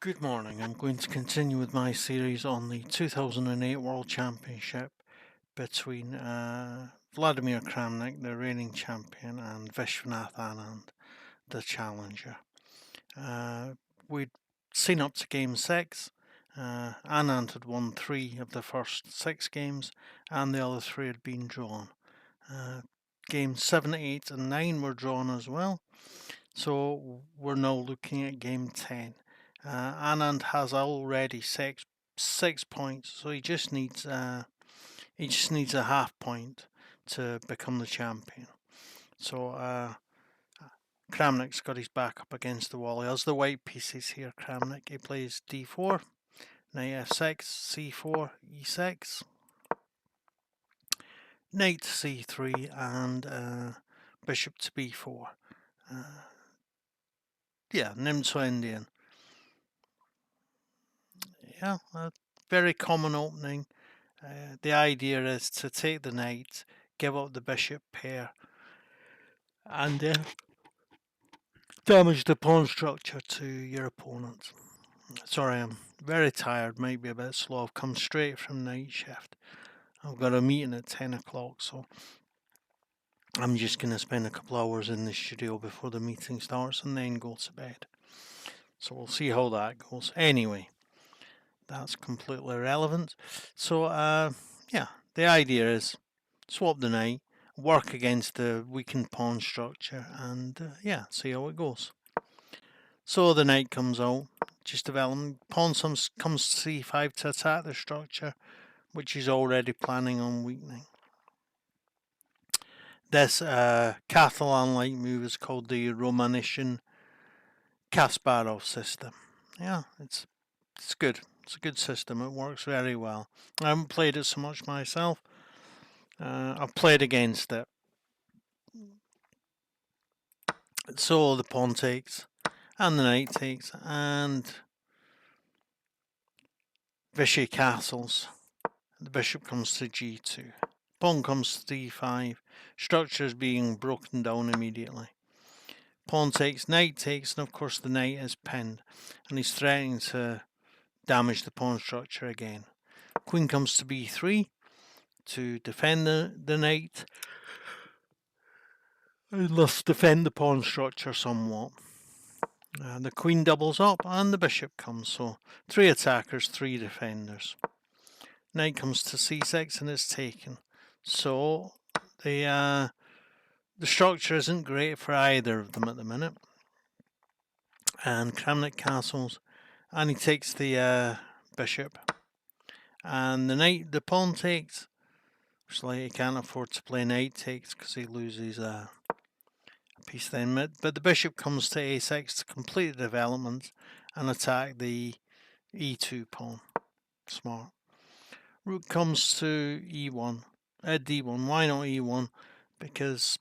Good morning. I'm going to continue with my series on the 2008 World Championship between Vladimir Kramnik, the reigning champion, and Vishwanath Anand, the challenger. We'd seen up to game 6. Anand had won 3 of the first 6 games, and the other 3 had been drawn. Games 7, 8, and 9 were drawn as well. So we're now looking at game 10. Anand has already six points, so he just needs a half point to become the champion. So Kramnik's got his back up against the wall. He has the white pieces here. Kramnik, he plays d4, knight f6, c4, e6, knight c3, and bishop to b4. Yeah, Nimzo Indian. Yeah, a very common opening. The idea is to take the knight, give up the bishop pair, and damage the pawn structure to your opponent. Sorry, I'm very tired, might be a bit slow. I've come straight from night shift. I've got a meeting at 10 o'clock, so I'm just going to spend a couple hours in the studio before the meeting starts and then go to bed. So we'll see how that goes. Anyway, that's completely irrelevant. So, yeah, the idea is swap the knight, work against the weakened pawn structure, and yeah, see how it goes. So the knight comes out, just developing. Pawn comes to c5 to attack the structure, which he's already planning on weakening. This Catalan-like move is called the Romanician Kasparov system. Yeah, it's good. It's a good system. It works very well. I haven't played it so much myself. I've played against it. So the pawn takes, and the knight takes, and Vishy castles. The bishop comes to g2. Pawn comes to d5. Structure is being broken down immediately. Pawn takes, knight takes, and of course the knight is pinned, and he's threatening to damage the pawn structure again. Queen comes to b3 to defend the knight, and thus defend the pawn structure somewhat. The queen doubles up, and the bishop comes, so 3 attackers, 3 defenders. Knight comes to c6 and it's taken. So the structure isn't great for either of them at the minute. And Kramnik castles, and he takes the bishop. And the pawn takes. Looks like he can't afford to play knight takes because he loses a piece then. But the bishop comes to a6 to complete the development and attack the e2 pawn. Smart. Rook comes to e1, d1. Why not e1? Because,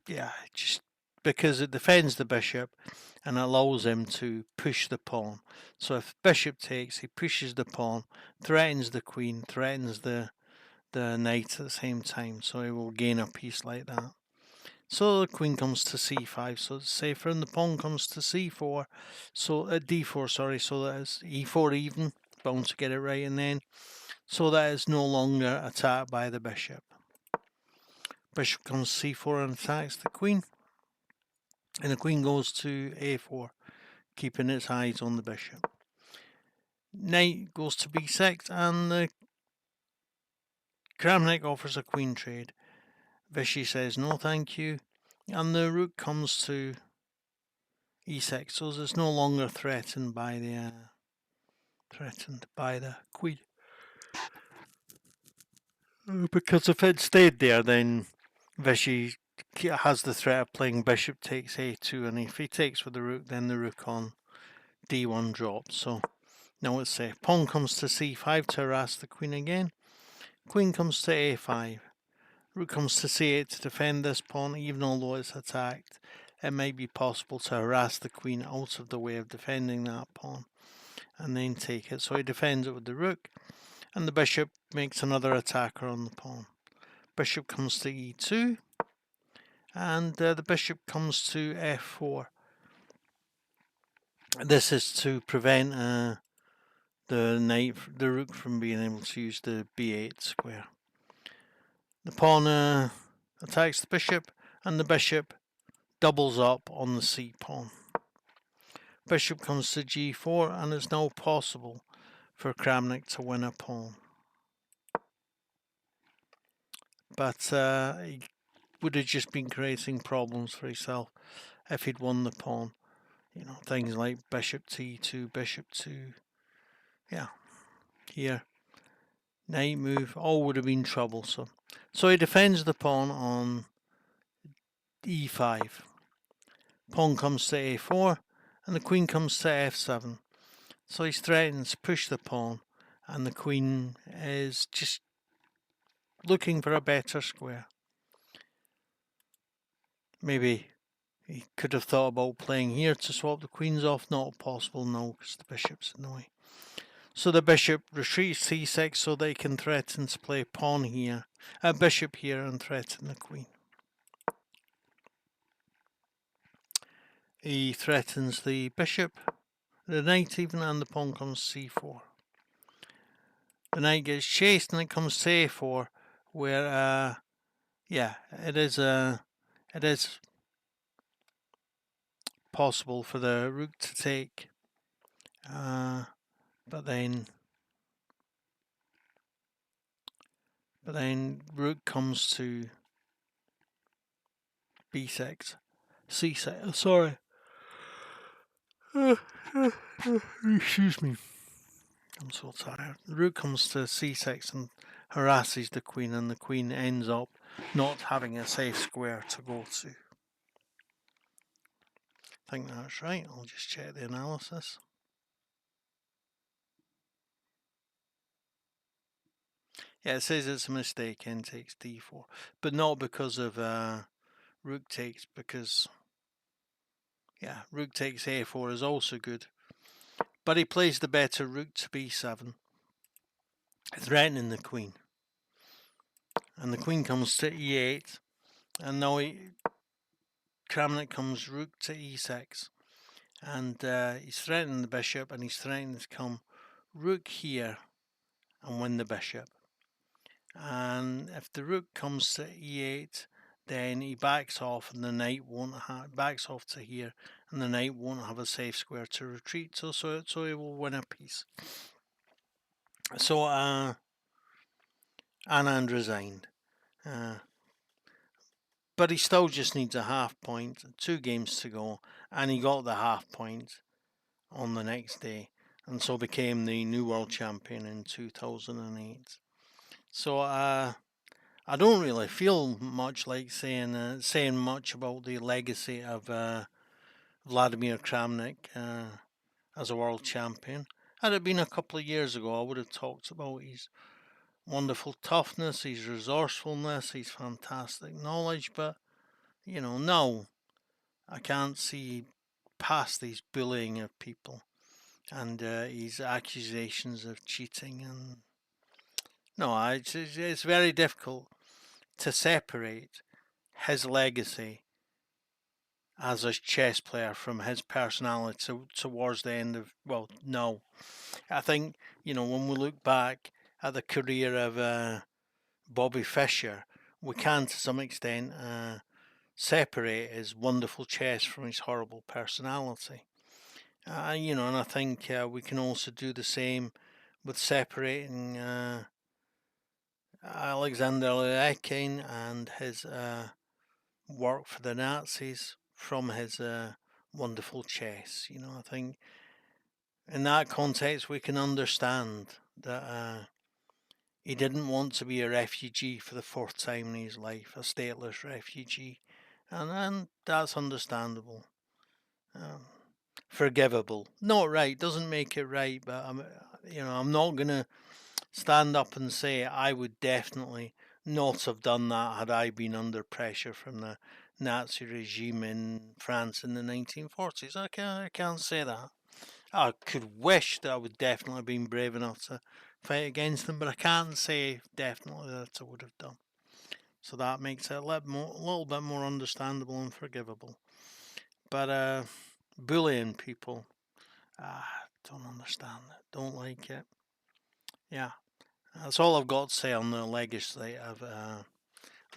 yeah, just because it defends the bishop and allows him to push the pawn. So if bishop takes, he pushes the pawn, threatens the queen, threatens the knight at the same time. So he will gain a piece like that. So the queen comes to c5, so it's safer, and the pawn comes to c4, so d4, sorry, so that is e4 even, bound to get it right, and then so that is no longer attacked by the bishop. Bishop comes c4 and attacks the queen, and the queen goes to a4, keeping its eyes on the bishop. Knight goes to b6, and the Kramnik offers a queen trade. Vishy says no thank you, and the rook comes to e6, so it's no longer threatened by the queen. Because if it stayed there, then Vishy has the threat of playing bishop takes a2, and if he takes with the rook, then the rook on d1 drops. So now it's safe. Pawn comes to c5 to harass the queen again. Queen comes to a5. Rook comes to c8 to defend this pawn, even although it's attacked. It might be possible to harass the queen out of the way of defending that pawn and then take it. So he defends it with the rook, and the bishop makes another attacker on the pawn. Bishop comes to e2, and the bishop comes to f4. This is to prevent the rook from being able to use the b8 square. The pawn attacks the bishop, and the bishop doubles up on the c pawn. Bishop comes to g4, and it's now possible for Kramnik to win a pawn. But he would have just been creating problems for himself if he'd won the pawn. You know, things like bishop t2, bishop 2. Yeah, here. Knight move, all would have been troublesome. So he defends the pawn on e5. Pawn comes to a4, and the queen comes to f7. So he threatens to push the pawn, and the queen is just looking for a better square. Maybe he could have thought about playing here to swap the queens off. Not possible now because the bishop's in the way. So the bishop retreats c6 so they can threaten to play pawn here, bishop here, and threaten the queen. He threatens the bishop, the knight even, and the pawn comes c4. The knight gets chased and it comes to a4, where yeah, it is possible for the rook to take, but then rook comes to b6, c6. Sorry. Excuse me. I'm so tired. The rook comes to c6 and harasses the queen, and the queen ends up not having a safe square to go to. I think that's right. I'll just check the analysis. Yeah, it says it's a mistake, n takes d4, but not because of rook takes, because yeah, rook takes a4 is also good. But he plays the better rook to b7, threatening the queen. And the queen comes to e8, and now Kramnik comes rook to e6. And he's threatening the bishop, and he's threatening to come rook here and win the bishop. And if the rook comes to e8, then he backs off, and the knight won't backs off to here, and the knight won't have a safe square to retreat to, so he will win a piece. So Anand resigned, but he still just needs a half point, 2 games to go, and he got the half point on the next day, and so became the new world champion in 2008. So I don't really feel much like saying much about the legacy of Vladimir Kramnik as a world champion. Had it been a couple of years ago, I would have talked about his wonderful toughness, his resourcefulness, his fantastic knowledge. But no, I can't see past these bullying of people and his accusations of cheating. And no, it's very difficult to separate his legacy as a chess player from his personality towards the end of, well, no. I think, when we look back at the career of Bobby Fischer, we can to some extent separate his wonderful chess from his horrible personality. And I think we can also do the same with separating Alexander Alekhine and his work for the Nazis from his wonderful chess. I think in that context we can understand that he didn't want to be a refugee for the 4th time in his life, a stateless refugee, and that's understandable, forgivable. Not right, doesn't make it right, but I'm not gonna stand up and say I would definitely not have done that had I been under pressure from the Nazi regime in France in the 1940s. I can't say that. I could wish that I would definitely have been brave enough to fight against them, but I can't say definitely that I would have done. So that makes it a little bit more understandable and forgivable. But bullying people, Don't understand it. Don't like it. Yeah, that's all I've got to say on the legacy of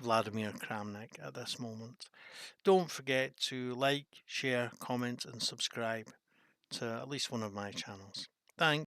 Vladimir Kramnik at this moment. Don't forget to like, share, comment, and subscribe to at least one of my channels. Thanks.